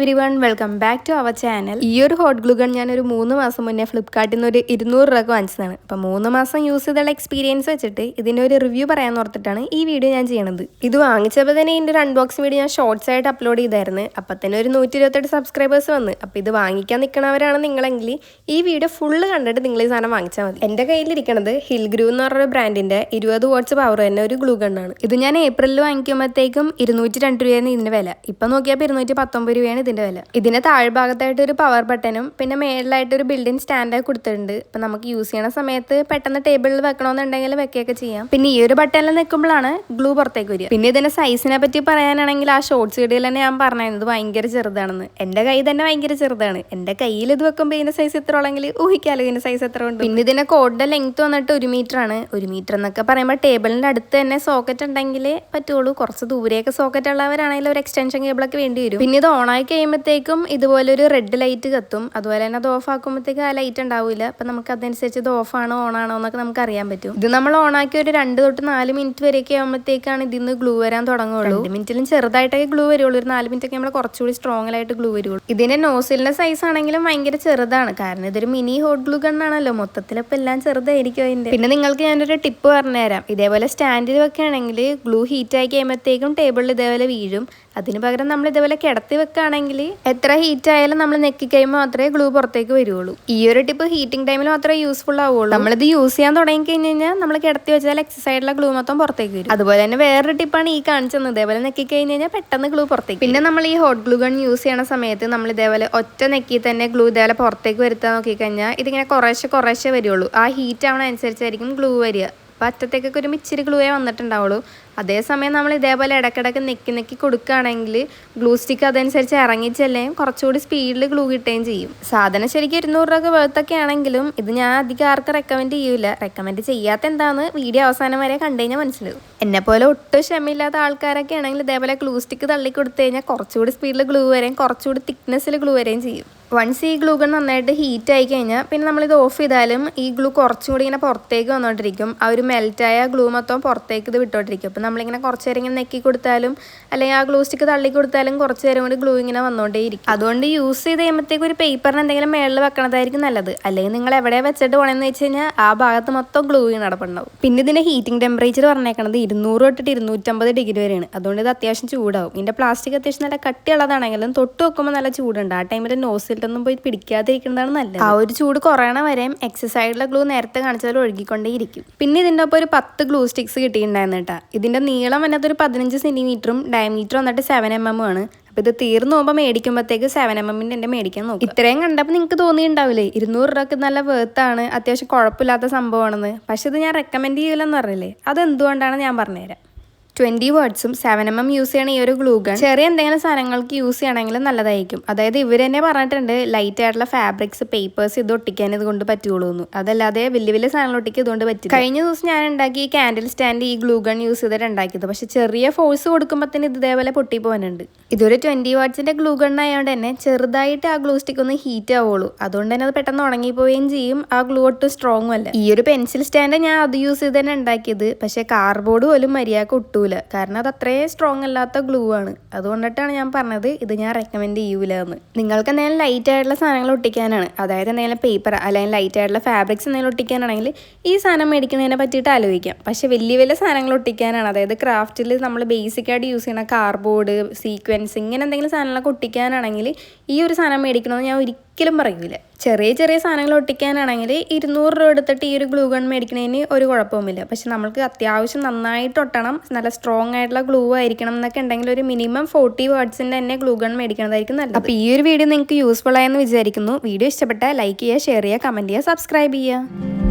everyone, welcome back to our channel. ഈ ഒരു hot glue gun ഞാൻ ഒരു 3 മാസം മുന്നേ ഫ്ലിപ്കാർട്ടിൽ നിന്ന് ഒരു 200 രൂപ വാങ്ങിച്ചതാണ്. അപ്പോൾ 3 മാസം യൂസ് ചെയ്തുള്ള എക്സ്പീരിയൻസ് വെച്ചിട്ട് ഇതിൻ്റെ ഒരു റിവ്യൂ പറയാൻ ഓർത്തിട്ടാണ് ഈ വീഡിയോ ഞാൻ ചെയ്യണത്. ഇത് വാങ്ങിച്ചപ്പോൾ തന്നെ ഇതിൻ്റെ ഒരു അൺബോക്സിംഗ് വീഡിയോ ഞാൻ ഷോർട്സ് ആയിട്ട് അപ്ലോഡ് ചെയ്തായിരുന്നു. അപ്പോൾ തന്നെ ഒരു 128 സബ്സ്ക്രൈബേഴ്സ് വന്ന്. അപ്പോൾ ഇത് വാങ്ങിക്കാൻ നിൽക്കണവരാണ് നിങ്ങളെങ്കിൽ ഈ വീഡിയോ ഫുള്ള് കണ്ടിട്ട് നിങ്ങൾ ഈ സാധനം വാങ്ങിച്ചാൽ മതി. എൻ്റെ കയ്യിലിരിക്കുന്നത് ഹിൽ ഗ്രൂ എന്ന് പറഞ്ഞൊരു ബ്രാൻഡിൻ്റെ 20 വാട്ട്സ് പവർ തന്നെ ഒരു ഗ്ലൂ ഗണ്ണാണ്. ഇത് ഞാൻ ഏപ്രിലിൽ വാങ്ങിക്കുമ്പോഴത്തേക്കും 202 രൂപയാണ് ഇതിൻ്റെ വില. ഇപ്പം നോക്കിയപ്പോൾ 219 രൂപയാണ് ഇതിൻ്റെ വില. ഇതിൻ്റെ താഴ്ഭാഗത്തായിട്ട് ഒരു പവർ ബട്ടനും പിന്നെ മേളിലായിട്ട് ഒരു ബിൽഡിംഗ് സ്റ്റാൻഡായി കൊടുത്തിട്ടുണ്ട്. അപ്പം നമുക്ക് യൂസ് ചെയ്യണ സമയത്ത് പെട്ടെന്ന് ടേബിളിൽ വെക്കണമെന്നുണ്ടെങ്കിൽ വെക്കുകയൊക്കെ ചെയ്യാം. പിന്നെ ഈ ഒരു ബട്ടണിൽ നിൽക്കുമ്പോഴാണ് ഗ്ലൂ പുറത്തേക്ക് വരിക. പിന്നെ ഇതിൻ്റെ സൈസിനെ പറ്റി പറയാനാണെങ്കിൽ ആ ഷോർട്സ് വീഡിയോയിൽ തന്നെ ഞാൻ പറഞ്ഞത് ഭയങ്കര ചെറുതാണെന്ന്. എൻ്റെ കൈ തന്നെ ഭയങ്കര ചെറുതാണ്. എൻ്റെ കയ്യിൽ ഇത് വെക്കുമ്പോൾ ഇതിൻ്റെ സൈസ് എത്ര ഉള്ളെങ്കിൽ ഊഹിക്കാലോ ഇതിൻ്റെ സൈസ് എത്ര ഉണ്ട്. പിന്നെ ഇതിൻ്റെ കോഡിൻ്റെ ലെങ്ത് വന്നിട്ട് 1 മീറ്റർ ആണ്. 1 മീറ്റർ എന്നൊക്കെ പറയുമ്പോൾ ടേബിളിൻ്റെ അടുത്ത് തന്നെ സോക്കറ്റ് ഉണ്ടെങ്കിലേ പറ്റുള്ളൂ. കുറച്ച് ദൂരെയൊക്കെ സോക്കറ്റ് ഉള്ളവരാണെങ്കിൽ ഒരു എക്സ്റ്റൻഷൻ കേബിളൊക്കെ വേണ്ടി വരും. പിന്നെ ഇത് ഓണായി കഴിയുമ്പോഴത്തേക്കും ഇതുപോലെ ഒരു റെഡ് ലൈറ്റ് കത്തും. അതുപോലെ തന്നെ അത് ഓഫ് ആക്കുമ്പോഴത്തേക്കും ആ ലൈറ്റ് ഉണ്ടാവില്ല. അപ്പം നമുക്ക് അതനുസരിച്ച് ഇത് ഓഫ് ആണോ ഓൺ ആണോ എന്നൊക്കെ നമുക്ക് അറിയാൻ പറ്റും. ഇത് നമ്മൾ ഓണാക്കി ഒരു 2 തൊട്ട് 4 മിനിറ്റ് വരെയൊക്കെ ആകുമ്പോഴത്തേക്കാണ് ഇതിന്ന് ഗ്ലൂ വരാൻ തുടങ്ങുള്ളൂ. 2 മിനിറ്റിലും ചെറുതായിട്ടൊക്കെ ഗ്ലൂ വരുള്ളൂ. ഒരു 4 മിനിറ്റ് ഒക്കെ നമ്മൾ കുറച്ചുകൂടി സ്ട്രോങ് ആയിട്ട് ഗ്ലൂ വരുള്ളൂ. ഇതിന്റെ നോസിലിന്റെ സൈസ് ആണെങ്കിലും ഭയങ്കര ചെറുതാണ്. കാരണം ഇതൊരു മിനി ഹോട്ട് ഗ്ലൂ ഗണ്ണാണല്ലോ. മൊത്തത്തിലിപ്പോൾ എല്ലാം ചെറുതായിരിക്കും അതിന്റെ. പിന്നെ നിങ്ങൾക്ക് ഞാനൊരു ടിപ്പ് പറഞ്ഞുതരാം. ഇതേപോലെ സ്റ്റാൻഡിൽ വെക്കുകയാണെങ്കിൽ ഗ്ലൂ ഹീറ്റ് ആയി കഴിയുമ്പോഴത്തേക്കും ടേബിളിൽ ഇതേപോലെ വീഴും. അതിന് പകരം നമ്മൾ ഇതേപോലെ കിടത്തി വെക്കുകയാണെങ്കിൽ എത്ര ഹീറ്റ് ആയാലും നമ്മൾ നെക്കി കഴിയുമ്പോൾ മാത്രമേ ഗ്ലൂ പുറത്തേക്ക് വരുള്ളൂ. ഈ ഒരു ടിപ്പ് ഹീറ്റിംഗ് ടൈമിൽ മാത്രമേ യൂസ്ഫുൾ ആവുള്ളൂ. നമ്മളിത് യൂസ് ചെയ്യാൻ തുടങ്ങി കഴിഞ്ഞ് കഴിഞ്ഞാൽ നമ്മൾ കിടത്തി വെച്ചാൽ എക്സസൈഡിലെ ഗ്ലൂ മൊത്തം പുറത്തേക്ക് വരും. അതുപോലെ തന്നെ വേറൊരു ടിപ്പാണ് ഈ കാണിച്ചത്. ഇതേപോലെ നെക്കി കഴിഞ്ഞ് കഴിഞ്ഞാൽ പെട്ടെന്ന് ഗ്ലൂ പുറത്തേക്ക്. പിന്നെ നമ്മൾ ഈ ഹോട്ട് ഗ്ലൂ ഗൺ യൂസ് ചെയ്യണ സമയത്ത് നമ്മൾ ഇതേപോലെ ഒറ്റ നെക്കി തന്നെ ഗ്ലൂ ഇതേപോലെ പുറത്തേക്ക് വരുത്താൻ നോക്കിക്കഴിഞ്ഞാൽ ഇതിങ്ങനെ കുറേശ്ശെ വരുള്ളൂ. ആ ഹീറ്റ് ആവണ അനുസരിച്ചായിരിക്കും ഗ്ലൂ വരിക. അപ്പോൾ അറ്റത്തേക്കൊക്കെ ഒരു ഇച്ചിരി ഗ്ലൂവേ വന്നിട്ടുണ്ടാവുള്ളൂ. അതേസമയം നമ്മൾ ഇതേപോലെ ഇടയ്ക്കിടയ്ക്ക് നെക്കി കൊടുക്കുകയാണെങ്കിൽ ഗ്ലൂ സ്റ്റിക്ക് അതനുസരിച്ച് ഇറങ്ങിച്ചല്ലേ കുറച്ചുകൂടി സ്പീഡിൽ ഗ്ലൂ കിട്ടുകയും ചെയ്യും. സാധനം ശരിക്കും 200 രൂപ വേർത്തൊക്കെ ആണെങ്കിലും ഇത് ഞാൻ അധികം ആർക്കും റെക്കമെൻഡ് ചെയ്യൂല. റെക്കമെൻഡ് ചെയ്യാത്ത എന്താണെന്ന് വീഡിയോ അവസാനം വരെ കണ്ടു കഴിഞ്ഞാൽ മനസ്സിലാവും. എന്നെപ്പോലെ ഒട്ടും ക്ഷമയില്ലാത്ത ആൾക്കാരൊക്കെ ആണെങ്കിൽ ഇതേപോലെ ഗ്ലൂ സ്റ്റിക്ക് തള്ളി കൊടുത്തു കഴിഞ്ഞാൽ കുറച്ചുകൂടി സ്പീഡിൽ ഗ്ലൂ വരെയും കുറച്ചുകൂടി തിക്നെസ്സിൽ ഗ്ലൂ വരെയും ചെയ്യും. വൺസ് ഈ ഗ്ലൂ ഗൺ നന്നായിട്ട് ഹീറ്റ് ആയി കഴിഞ്ഞാൽ പിന്നെ നമ്മളിത് ഓഫ് ചെയ്താലും ഈ ഗ്ലൂ കുറച്ചുകൂടി ഇങ്ങനെ പുറത്തേക്ക് വന്നുകൊണ്ടിരിക്കും. ആ ഒരു മെൽറ്റായ ഗ്ലൂ മൊത്തം പുറത്തേക്ക് ഇത് വിട്ടോണ്ടിരിക്കും. അപ്പം നമ്മളിങ്ങനെ കുറച്ച് നേരം ഇങ്ങനെ നെക്കി കൊടുത്താലും അല്ലെങ്കിൽ ആ ഗ്ലൂ സ്റ്റിക്ക് തള്ളി കൊടുത്താലും കുറച്ച് നേരം കൂടി ഗ്ലൂ ഇങ്ങനെ വന്നുകൊണ്ടേയിരിക്കും. അതുകൊണ്ട് യൂസ് ചെയ്ത് കഴിയുമ്പോഴത്തേക്ക് ഒരു പേപ്പറിന് എന്തെങ്കിലും മേളിൽ വെക്കണതായിരിക്കും നല്ലത്. അല്ലെങ്കിൽ നിങ്ങൾ എവിടെ വെച്ചിട്ട് പോകണമെന്ന് വെച്ച് കഴിഞ്ഞാൽ ആ ഭാഗത്ത് മൊത്തം ഗ്ലൂ നടപ്പുണ്ടാവും. പിന്നെ ഇതിൻ്റെ ഹീറ്റിംഗ് ടെമ്പറേച്ചർ പറഞ്ഞേക്കണത് 200 തൊട്ടിട്ട് 250 ഡിഗ്രി വരെയാണ്. അതുകൊണ്ട് ഇത് അത്യാവശ്യം ചൂടാവും. ഇതിൻ്റെ പ്ലാസ്റ്റിക് അത്യാവശ്യം നല്ല കട്ടിയുള്ളതാണെങ്കിലും തൊട്ട് വെക്കുമ്പോൾ നല്ല ചൂടുണ്ട്. ആ ടൈമിൽ നോസിലൊന്നും പോയി പിടിക്കാതിരിക്കുന്നതാണ് നല്ലത്. ആ ഒരു ചൂട് കുറയണ വരെയും എക്സസൈഡിലെ ഗ്ലൂ നേരത്തെ കാണിച്ചാൽ ഒഴുകിക്കൊണ്ടേയിരിക്കും. പിന്നെ ഇതിൻ്റെ ഒപ്പം ഒരു 10 ഗ്ലൂ സ്റ്റിക്സ് കിട്ടിയിട്ടുണ്ടായിരുന്നു കേട്ടോ. ഇതിൻ്റെ നീളം വന്നത് ഒരു 15 സെന്റിമീറ്ററും ഡയമീറ്റർ വന്നിട്ട് 7 mm ആണ്. അപ്പോൾ ഇത് തീർന്നു പോകുമ്പോൾ മേടിക്കുമ്പോഴത്തേക്ക് 7 mm എൻ്റെ മേടിക്കാൻ നോക്കും. ഇത്രയും കണ്ടപ്പോൾ നിങ്ങൾക്ക് തോന്നിയിട്ടുണ്ടാവില്ലേ 200 രൂപയ്ക്ക് നല്ല വേർത്താണ്, അത്യാവശ്യം കുഴപ്പമില്ലാത്ത സംഭവമാണെന്ന്. പക്ഷെ ഇത് ഞാൻ റെക്കമെൻഡ് ചെയ്യില്ലെന്ന് പറഞ്ഞില്ലേ, അതെന്തുകൊണ്ടാണ് ഞാൻ പറഞ്ഞുതരാം. 20 വാട്ട്സും 7 mm യൂസ് ചെയ്യണ ഈ ഒരു ഗ്ലൂ ഗൺ ചെറിയ എന്തെങ്കിലും സാധനങ്ങൾക്ക് യൂസ് ചെയ്യണമെങ്കിൽ നല്ലതായിരിക്കും. അതായത് ഇവർ തന്നെ പറഞ്ഞിട്ടുണ്ട് ലൈറ്റ് ആയിട്ടുള്ള ഫാബ്രിക്സ് പേപ്പേഴ്സ് ഇത് ഒട്ടിക്കാൻ ഇതുകൊണ്ട് പറ്റുള്ളൂ എന്ന്. അതല്ലാതെ വലിയ സാധനങ്ങൾ ഒട്ടിക്ക് ഇതുകൊണ്ട് പറ്റും. കഴിഞ്ഞ ദിവസം ഞാൻ ഉണ്ടാക്കി ഈ ക്യാൻഡിൽ സ്റ്റാൻഡ് ഈ ഗ്ലൂ ഗൺ യൂസ് ചെയ്തിട്ട് ഉണ്ടാക്കിയത്. പക്ഷെ ചെറിയ ഫോഴ്സ് കൊടുക്കുമ്പോൾ തന്നെ ഇത് ഇതേപോലെ പൊട്ടി പോകാനുണ്ട്. ഇതൊരു 20 വാട്ട്സിന്റെ ഗ്ലൂ ഗൺ ആയതുകൊണ്ട് തന്നെ ചെറുതായിട്ട് ആ ഗ്ലൂ സ്റ്റിക്ക് ഒന്ന് ഹീറ്റ് ആവുള്ളൂ. അതുകൊണ്ട് തന്നെ അത് പെട്ടെന്ന് ഉണങ്ങിപ്പോവുകയും ചെയ്യും. ആ ഗ്ലൂ ഒട്ടും സ്ട്രോങ്ങും അല്ല. ഈ ഒരു പെൻസിൽ സ്റ്റാൻഡ് ഞാൻ അത് യൂസ് ചെയ്ത് തന്നെ ഉണ്ടാക്കിയത്. പക്ഷെ കാർഡ്ബോർഡ് പോലും മര്യാദക്ക് ഒട്ടു. കാരണം അത് അത്രയും സ്ട്രോങ് അല്ലാത്ത ഗ്ലൂ ആണ്. അതുകൊണ്ടിട്ടാണ് ഞാൻ പറഞ്ഞത് ഇത് ഞാൻ റെക്കമെൻഡ് ചെയ്യൂല എന്ന്. നിങ്ങൾക്ക് എന്തെങ്കിലും ലൈറ്റ് ആയിട്ടുള്ള സാധനങ്ങൾ ഒട്ടിക്കാനാണ്, അതായത് എന്തെങ്കിലും പേപ്പർ അല്ലെങ്കിൽ ലൈറ്റ് ആയിട്ടുള്ള ഫാബ്രിക്സ് എന്തെങ്കിലും ഒട്ടിക്കാനാണെങ്കിൽ ഈ സാധനം മേടിക്കുന്നതിനെ പറ്റിയിട്ട് ആലോചിക്കാം. പക്ഷേ വലിയ സാധനങ്ങൾ ഒട്ടിക്കാനാണ്, അതായത് ക്രാഫ്റ്റിൽ നമ്മൾ ബേസിക് ആയിട്ട് യൂസ് ചെയ്യുന്ന കാർഡ്ബോർഡ്, സീക്വൻസ് ഇങ്ങനെ എന്തെങ്കിലും സാധനങ്ങളൊക്കെ ഒട്ടിക്കാനാണെങ്കിൽ ഈ ഒരു സാധനം മേടിക്കണമെന്ന് ഞാൻ ഒരിക്കലും പറയൂല. ചെറിയ സാധനങ്ങൾ ഒട്ടിക്കാനാണെങ്കിൽ 200 രൂപ എടുത്തിട്ട് ഈ ഒരു ഗ്ലൂ ഗൺ മേടിക്കുന്നതിന് ഒരു കുഴപ്പവുമില്ല. പക്ഷെ നമ്മൾക്ക് അത്യാവശ്യം നന്നായിട്ട് ഒട്ടണം, നല്ല സ്ട്രോങ് ആയിട്ടുള്ള ഗ്ലൂ ആയിരിക്കണം എന്നൊക്കെ ഉണ്ടെങ്കിൽ ഒരു മിനിമം 40 വാട്ട്സിൻ്റെ തന്നെ ഗ്ലൂ ഗൺ മേടിക്കുന്നതായിരിക്കും നല്ലത്. അപ്പോൾ ഈ ഒരു വീഡിയോ നിങ്ങൾക്ക് യൂസ്ഫുൾ ആയെന്ന് വിചാരിക്കുന്നു. വീഡിയോ ഇഷ്ടപ്പെട്ടാൽ ലൈക്ക് ചെയ്യുക, ഷെയർ ചെയ്യുക, കമൻറ്റ് ചെയ്യുക, സബ്സ്ക്രൈബ് ചെയ്യുക.